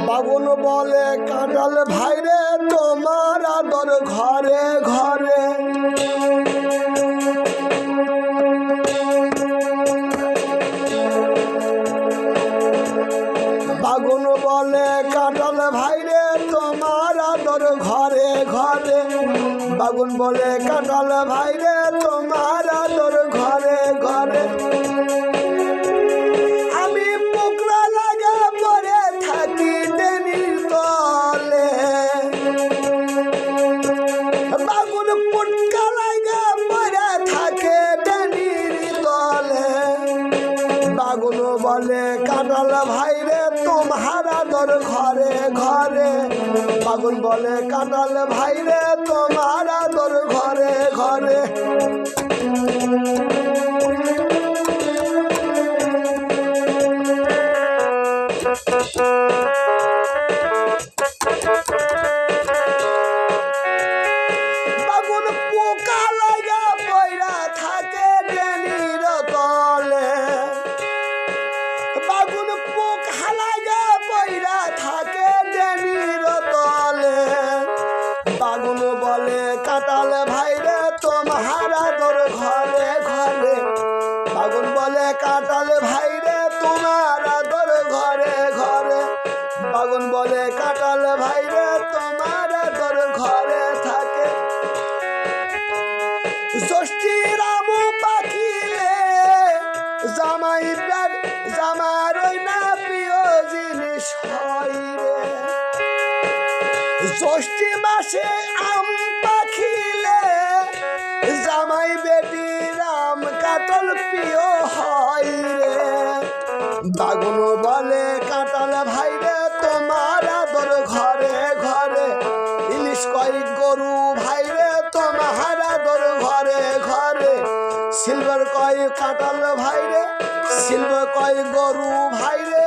বাবুন বলে কাঁঠাল ভাইরে তোমার আদর ঘরে ঘরে। বাগুন বলে কাঁঠাল ভাইরে তোমার আদর ঘরে ঘরে। বাগুন বলে কাঁঠাল ভাইরে তোমার আদর ঘরে ঘরে। আমি পোকরা লাগা পরে থাকি ডেনির তলে। বাগুন পুটকা লাগা পরে থাকে ডেনির তলে। বাগুন বলে কাঁঠাল ভাইরে তোমার আদর ঘরে ঘরে। বাগুন বলে কাঁঠাল ভাইরে তোমার আদর ঘরে ঘরে। বাগুন পোকা লাগা পয়রা থাকে ডেনির তলে। বাগুন পোকা লাগা পয়রা থাকে ডেনির তলে। বাগুন বলে কাঁঠাল ভাইরে তোমার আদর ঘরে ঘরে। বাগুন বলে কাঁঠাল ভাইরে তোমার আদর ঘরে ঘরে। বাগুন বলে কাঁঠাল ভাইরে তোমার আদর ঘরে থাকে। ষষ্ঠী রাম পাখিলে জামাই জামার না প্রিয় জিনিস হয় রে। ষষ্ঠী মাসে আম পাখিলে জামাই বেটি রাম কাঁঠাল প্রিয় হয় রে। বাগুন বলে কাঁঠাল ভাইরে তোমার আদর ঘরে ঘরে। ইলিশ কই গরু ভাইরে তোমার আদর ঘরে ঘরে। সিলভার কই কাঁঠাল ভাইরে, সিলভার কই গরু ভাইরে